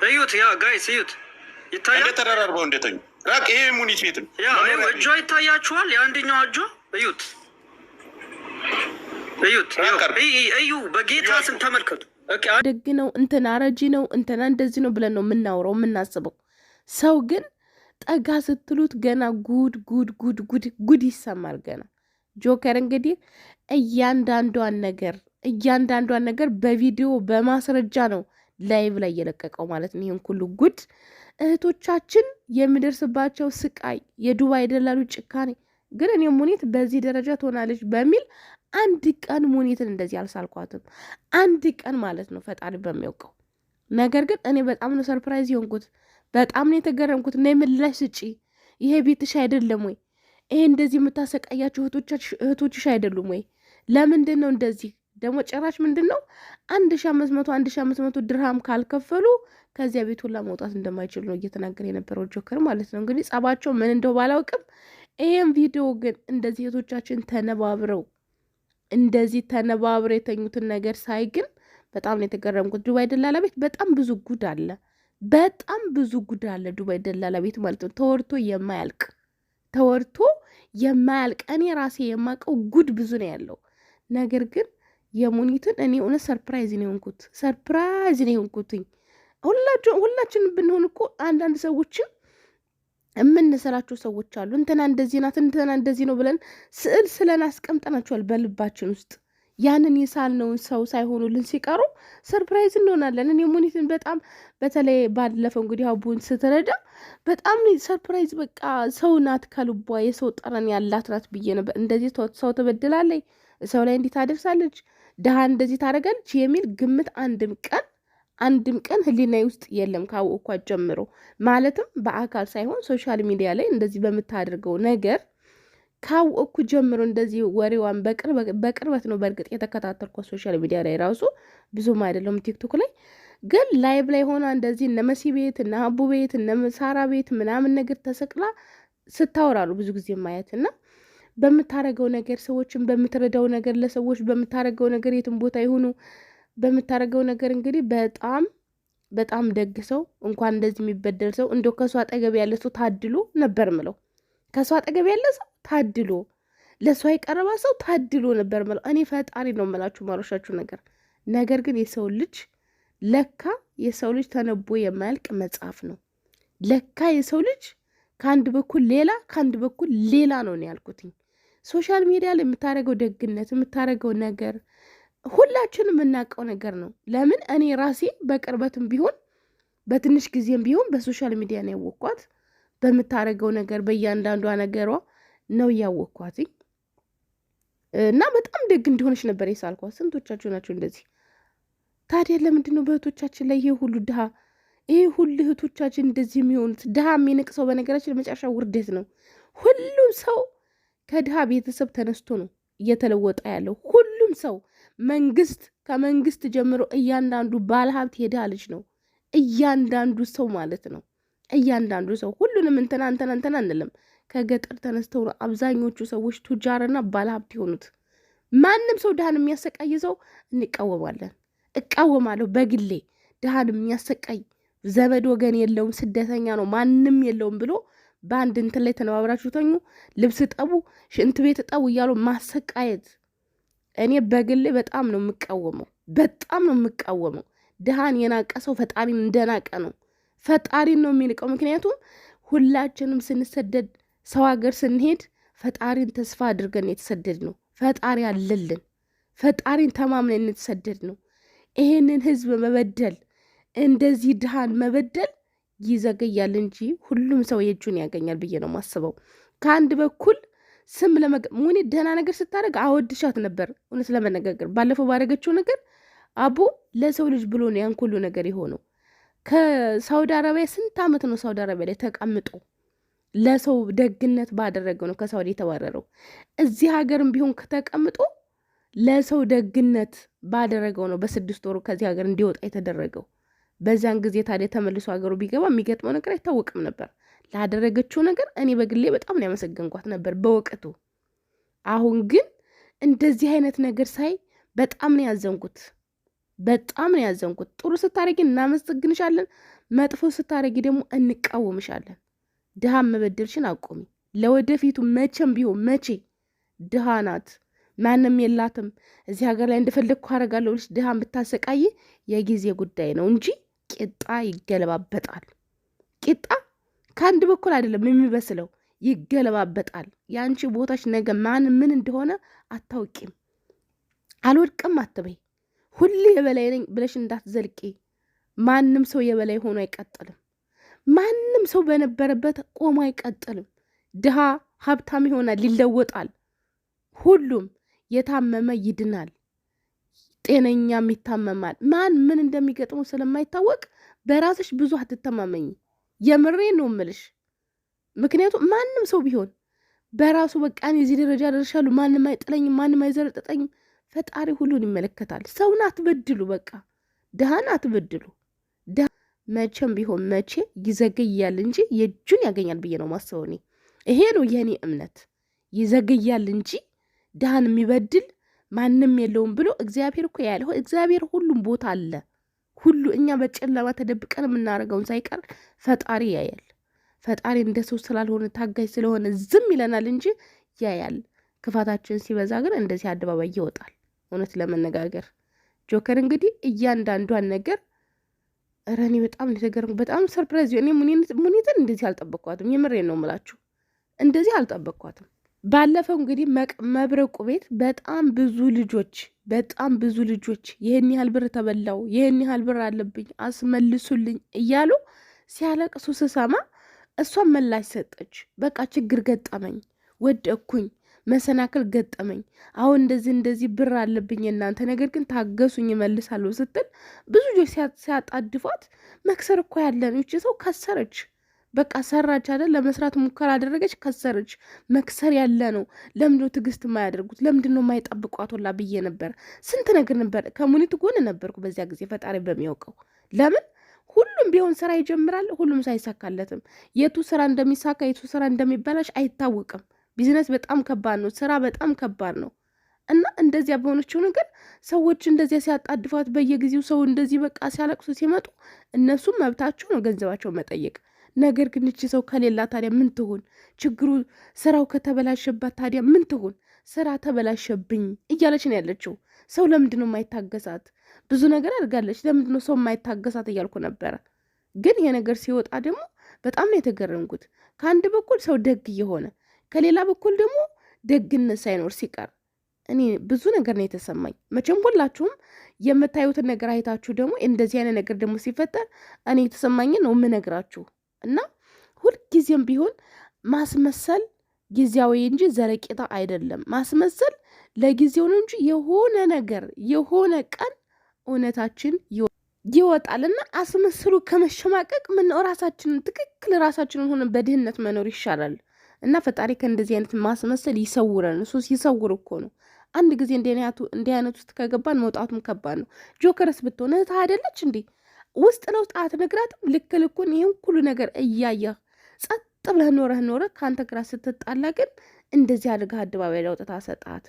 እዩት፣ ያ ጋይስ እዩት፣ ይታያል። ተደራርበው እንደተኙ ራቅ። ይሄ ሙኒት ቤት ነው። ያ እጇ ይታያችኋል። የአንደኛው እጇ እዩት፣ እዩት፣ እዩ። በጌታ ስም ተመልከቱ። ደግ ነው እንትና ረጂ ነው እንትና እንደዚህ ነው ብለን ነው የምናውረው የምናስበው። ሰው ግን ጠጋ ስትሉት ገና ጉድ ጉድ ጉድ ጉድ ጉድ ይሰማል። ገና ጆከር እንግዲህ እያንዳንዷን ነገር በቪዲዮ በማስረጃ ነው ላይቭ ላይ እየለቀቀው ማለት ነው። ይህን ሁሉ ጉድ እህቶቻችን የሚደርስባቸው ስቃይ፣ የዱባይ ደላሉ ጭካኔ። ግን እኔ ሙኒት በዚህ ደረጃ ትሆናለች በሚል አንድ ቀን ሙኒትን እንደዚህ አልሳልኳትም። አንድ ቀን ማለት ነው ፈጣሪ በሚያውቀው። ነገር ግን እኔ በጣም ነው ሰርፕራይዝ የሆንኩት፣ በጣም ነው የተገረምኩት። እና የምላሽ ስጪ፣ ይሄ ቤትሽ አይደለም ወይ? ይሄ እንደዚህ የምታሰቃያቸው እህቶችሽ አይደሉም ወይ? ለምንድን ነው እንደዚህ ደግሞ ጭራሽ ምንድን ነው 1500 ድርሃም ካልከፈሉ ከዚያ ቤት ሁላ መውጣት እንደማይችሉ ነው እየተናገረ የነበረው ጆከር ማለት ነው። እንግዲህ ጸባቸው ምን እንደው ባላውቅም ይሄን ቪዲዮ ግን እንደዚህ እህቶቻችን ተነባብረው የተኙትን ነገር ሳይ ግን በጣም ነው የተገረምኩት። ዱባይ ደላላ ቤት በጣም ብዙ ጉድ አለ፣ በጣም ብዙ ጉድ አለ ዱባይ ደላላ ቤት ማለት ነው። ተወርቶ የማያልቅ እኔ ራሴ የማውቀው ጉድ ብዙ ነው ያለው። ነገር ግን የሙኒትን እኔ እውነት ሰርፕራይዝ ነው የሆንኩትኝ። ሁላችን ብንሆን እኮ አንዳንድ ሰዎችን የምንሰራቸው ሰዎች አሉ። እንትና እንደዚህ ናት፣ እንትና እንደዚህ ነው ብለን ስዕል ስለን አስቀምጠናቸዋል በልባችን ውስጥ። ያንን የሳልነውን ሰው ሳይሆኑልን ሲቀሩ ሰርፕራይዝ እንሆናለን። እኔ ሙኒትን በጣም በተለይ ባለፈው እንግዲህ አቡን ስትረዳ በጣም ሰርፕራይዝ፣ በቃ ሰው ናት ከልቧ የሰው ጠረን ያላት ናት ብዬ ነበር። እንደዚህ ሰው ትበድላለች፣ ሰው ላይ እንዲህ ታደርሳለች፣ ድሃ እንደዚህ ታደርጋለች የሚል ግምት አንድም ቀን ህሊናዬ ውስጥ የለም ካወቅኳት ጀምሮ። ማለትም በአካል ሳይሆን ሶሻል ሚዲያ ላይ እንደዚህ በምታደርገው ነገር ካወቅኩ ጀምሮ እንደዚህ ወሬዋን በቅርበት ነው በእርግጥ የተከታተልኩት። ሶሻል ሚዲያ ላይ ራሱ ብዙም አይደለም፣ ቲክቶክ ላይ ግን ላይቭ ላይ ሆና እንደዚህ እነ መሲ ቤት እነ አቡ ቤት እነ ሳራ ቤት ምናምን ነገር ተሰቅላ ስታወራሉ ብዙ ጊዜ ማየትና በምታረገው ነገር ሰዎችን በምትረዳው ነገር ለሰዎች በምታረገው ነገር የትም ቦታ ይሁኑ በምታረገው ነገር እንግዲህ በጣም ደግ ሰው፣ እንኳን እንደዚህ የሚበደል ሰው እንደው ከሷ አጠገብ ያለ ሰው ታድሎ ነበር ምለው። ከሷ አጠገብ ያለ ሰው ታድሎ፣ ለሷ የቀረባ ሰው ታድሎ ነበር ምለው። እኔ ፈጣሪ ነው የምላችሁ ማሮሻችሁ ነገር ግን የሰው ልጅ ለካ የሰው ልጅ ተነቦ የማያልቅ መጽሐፍ ነው። ለካ የሰው ልጅ ከአንድ በኩል ሌላ ነው ያልኩትኝ። ሶሻል ሚዲያ ላይ የምታረገው ደግነት የምታረገው ነገር ሁላችንም የምናውቀው ነገር ነው። ለምን እኔ ራሴ በቅርበትም ቢሆን በትንሽ ጊዜም ቢሆን በሶሻል ሚዲያ ነው ያወቅኳት። በምታረገው ነገር በእያንዳንዷ ነገሯ ነው ያወቅኳት እና በጣም ደግ እንደሆነች ነበር የሳልኳት። ስንቶቻችሁ ናቸው እንደዚህ? ታዲያ ለምንድን ነው በእህቶቻችን ላይ ይሄ ሁሉ እህቶቻችን እንደዚህ የሚሆኑት? ድሃ የሚንቅሰው በነገራችን መጨረሻ ውርደት ነው። ሁሉም ሰው ከድሃ ቤተሰብ ተነስቶ ነው እየተለወጠ ያለው። ሁሉም ሰው ከመንግስት ጀምሮ እያንዳንዱ ባለሀብት የድሃ ልጅ ነው። እያንዳንዱ ሰው ማለት ነው። እያንዳንዱ ሰው ሁሉንም እንትና አንልም። ከገጠር ተነስተው ነው አብዛኞቹ ሰዎች ቱጃርና ባለሀብት የሆኑት። ማንም ሰው ድሃን የሚያሰቃይ ሰው እቃወማለሁ በግሌ። ድሃን የሚያሰቃይ ዘመድ ወገን የለውም፣ ስደተኛ ነው፣ ማንም የለውም ብሎ በአንድ እንትን ላይ ተነባብራችሁ ተኙ፣ ልብስ ጠቡ፣ ሽንት ቤት ጠቡ እያሉ ማሰቃየት እኔ በግሌ በጣም ነው የምቃወመው። ድሃን የናቀ ሰው ፈጣሪን እንደናቀ ነው። ፈጣሪን ነው የሚንቀው። ምክንያቱም ሁላችንም ስንሰደድ ሰው ሀገር ስንሄድ ፈጣሪን ተስፋ አድርገን የተሰደድ ነው። ፈጣሪ አለልን፣ ፈጣሪን ተማምነን የተሰደድ ነው። ይሄንን ህዝብ መበደል፣ እንደዚህ ድሃን መበደል ይዘገያል እንጂ ሁሉም ሰው የእጁን ያገኛል ብዬ ነው ማስበው። ከአንድ በኩል ስም ሙኒ ደህና ነገር ስታደርግ አወድሻት ነበር። እውነት ለመነጋገር ባለፈው ባደረገችው ነገር አቦ ለሰው ልጅ ብሎ ነው ያን ሁሉ ነገር የሆነው። ከሳውዲ አረቢያ ስንት ዓመት ነው ሳውዲ አረቢያ ላይ ተቀምጦ ለሰው ደግነት ባደረገው ነው ከሳውዲ የተባረረው። እዚህ ሀገርም ቢሆን ከተቀምጦ ለሰው ደግነት ባደረገው ነው በ6 ወሩ ከዚህ ሀገር እንዲወጣ የተደረገው። በዛን ጊዜ ታዲያ ተመልሶ ሀገሩ ቢገባ የሚገጥመው ነገር አይታወቅም ነበር። ላደረገችው ነገር እኔ በግሌ በጣም ነው ያመሰገንኳት ነበር በወቅቱ። አሁን ግን እንደዚህ አይነት ነገር ሳይ በጣም ነው ያዘንኩት። በጣም ነው ያዘንኩት። ጥሩ ስታረጊ እናመሰግንሻለን፣ መጥፎ ስታረጊ ደግሞ እንቃወምሻለን። ድሃ መበደልሽን አቆሚ። ለወደፊቱ መቼም ቢሆን መቼ ድሃ ናት፣ ማንም የላትም፣ እዚህ ሀገር ላይ እንደፈለግኩ አደርጋለሁ ብለሽ ድሃን ብታሰቃይ የጊዜ ጉዳይ ነው እንጂ ቂጣ ይገለባበጣል። ቂጣ ከአንድ በኩል አይደለም የሚበስለው፣ ይገለባበጣል። የአንቺ ቦታሽ ነገ ማን ምን እንደሆነ አታውቂም። አልወድቅም አትበይ። ሁሌ የበላይ ነኝ ብለሽ እንዳትዘልቂ። ማንም ሰው የበላይ ሆኖ አይቀጥልም። ማንም ሰው በነበረበት ቆሞ አይቀጥልም። ድሃ ሀብታም ይሆናል፣ ይለወጣል። ሁሉም የታመመ ይድናል፣ ጤነኛም ይታመማል። ማን ምን እንደሚገጥመው ስለማይታወቅ በራስሽ ብዙ አትተማመኝ። የምሬ ነው ምልሽ። ምክንያቱም ማንም ሰው ቢሆን በራሱ በቃ እኔ እዚህ ደረጃ ደርሻለሁ፣ ማንም አይጥለኝም፣ ማንም አይዘረጥጠኝም። ፈጣሪ ሁሉን ይመለከታል። ሰውን አትበድሉ፣ በቃ ድሃን አትበድሉ። ድሃ መቼም ቢሆን መቼ ይዘገያል እንጂ የእጁን ያገኛል ብዬ ነው ማስበው። እኔ ይሄ ነው የእኔ እምነት። ይዘገያል እንጂ ድሃን የሚበድል ማንም የለውም ብሎ እግዚአብሔር እኮ ያለው። እግዚአብሔር ሁሉም ቦታ አለ። ሁሉ እኛ በጨለማ ተደብቀን የምናደርገውን ሳይቀር ፈጣሪ ያያል። ፈጣሪ እንደ ሰው ስላልሆነ ታጋይ ስለሆነ ዝም ይለናል እንጂ ያያል። ክፋታችን ሲበዛ ግን እንደዚህ አደባባይ ይወጣል። እውነት ለመነጋገር ጆከር እንግዲህ እያንዳንዷን ነገር እኔ በጣም እንደተገረምኩ፣ በጣም ሰርፕራይዝ። እኔ ሙኒትን እንደዚህ አልጠበቅኳትም። የምሬን ነው የምላችሁ፣ እንደዚህ አልጠበቅኳትም። ባለፈው እንግዲህ መብረቁ ቤት በጣም ብዙ ልጆች ይህን ያህል ብር ተበላው፣ ይህን ያህል ብር አለብኝ አስመልሱልኝ እያሉ ሲያለቅሱ ስሰማ እሷም ምላሽ ሰጠች። በቃ ችግር ገጠመኝ፣ ወደኩኝ፣ መሰናክል ገጠመኝ፣ አሁን እንደዚህ ብር አለብኝ እናንተ፣ ነገር ግን ታገሱኝ እመልሳለሁ ስትል ብዙ ልጆች ሲያጣድፏት መክሰር እኮ ያለን ይቺ ሰው ከሰረች። በቃ ሰራች አይደል? ለመስራት ሙከራ አደረገች፣ ከሰረች። መክሰር ያለ ነው። ለምንድነው ትዕግስት የማያደርጉት? ለምንድነው የማይጠብቋት? ሁላ ብዬ ነበር። ስንት ነገር ነበር። ከሙኒት ጎን ነበርኩ በዚያ ጊዜ፣ ፈጣሪ በሚያውቀው። ለምን ሁሉም ቢሆን ስራ ይጀምራል፣ ሁሉም ሳይሳካለትም። የቱ ስራ እንደሚሳካ የቱ ስራ እንደሚበላሽ አይታወቅም። ቢዝነስ በጣም ከባድ ነው። ስራ በጣም ከባድ ነው። እና እንደዚያ በሆነችው ነገር ሰዎች እንደዚያ ሲያጣድፏት በየጊዜው ሰው እንደዚህ በቃ ሲያለቅሱ ሲመጡ እነሱም መብታቸው ነው ገንዘባቸው መጠየቅ። ነገር ግን እቺ ሰው ከሌላ ታዲያ ምን ትሆን? ችግሩ ስራው ከተበላሸባት ታዲያ ምን ትሆን? ስራ ተበላሸብኝ እያለች ነው ያለችው። ሰው ለምንድን ነው የማይታገሳት? ብዙ ነገር አድርጋለች። ለምንድን ነው ሰው የማይታገሳት እያልኩ ነበረ። ግን ይሄ ነገር ሲወጣ ደግሞ በጣም ነው የተገረምኩት። ከአንድ በኩል ሰው ደግ እየሆነ ከሌላ በኩል ደግሞ ደግነት ሳይኖር ሲቀር እኔ ብዙ ነገር ነው የተሰማኝ። መቼም ሁላችሁም የምታዩትን ነገር አይታችሁ ደግሞ እንደዚህ አይነት ነገር ደግሞ ሲፈጠር እኔ የተሰማኝን ነው የምነግራችሁ። እና ሁልጊዜም ቢሆን ማስመሰል ጊዜያዊ እንጂ ዘለቄታ አይደለም። ማስመሰል ለጊዜው ነው እንጂ የሆነ ነገር የሆነ ቀን እውነታችን ይወጣልና አስመስሉ ከመሸማቀቅ ምን ራሳችንን ትክክል ራሳችንን ሆነ በድህነት መኖር ይሻላል። እና ፈጣሪ ከእንደዚህ አይነት ማስመሰል ይሰውረን። እሱ ሲሰውር እኮ ነው። አንድ ጊዜ እንዲህ አይነት ውስጥ ከገባን መውጣቱም ከባድ ነው። ጆከርስ ብትሆን እህትህ አይደለች እንዴ? ውስጥ ለውስጥ አትነግራትም? ልክ ልኩን ይህን ሁሉ ነገር እያየህ ጸጥ ብለህ ኖረህ ከአንተ ግራ ስትጣላ ግን እንደዚህ አድርገህ አደባባይ ላይ አውጥተህ ሰጣት።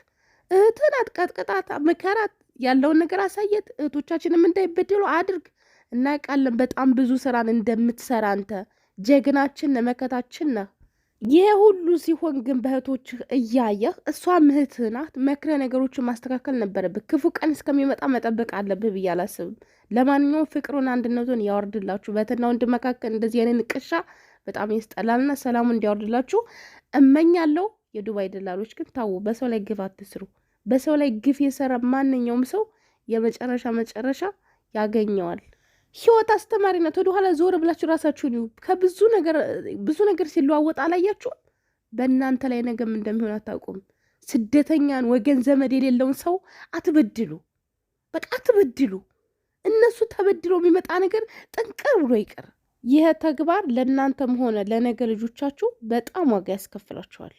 እህትህን አትቀጥቅጣት፣ ምከራት፣ ያለውን ነገር አሳየት። እህቶቻችንም እንዳይበደሉ አድርግ። እናውቃለን በጣም ብዙ ስራን እንደምትሰራ አንተ ጀግናችን መከታችን ነህ። ይህ ሁሉ ሲሆን ግን በእህቶችህ እያየህ እሷም እህትህ ናት፣ መክረህ ነገሮችን ማስተካከል ነበረብህ። ክፉ ቀን እስከሚመጣ መጠበቅ አለብህ ብዬ አላስብም። ለማንኛውም ፍቅሩን አንድነቱን ያወርድላችሁ። በእህትና ወንድም መካከል እንደዚህ አይነት ንቅሻ በጣም ያስጠላልና ሰላሙ እንዲያወርድላችሁ እመኛለሁ። የዱባይ ደላሎች ግን ታው በሰው ላይ ግፍ አትስሩ። በሰው ላይ ግፍ የሰራ ማንኛውም ሰው መጨረሻ ያገኘዋል። ህይወት አስተማሪ ናት። ወደኋላ ዞር ብላችሁ ራሳችሁን ከብዙ ነገር ሲለዋወጥ አላያችሁም? በእናንተ ላይ ነገም እንደሚሆን አታውቁም። ስደተኛን ወገን ዘመድ የሌለውን ሰው አትበድሉ። በቃ አትበድሉ። እነሱ ተበድሎ የሚመጣ ነገር ጥንቅር ብሎ ይቀር። ይህ ተግባር ለእናንተም ሆነ ለነገ ልጆቻችሁ በጣም ዋጋ ያስከፍላችኋል።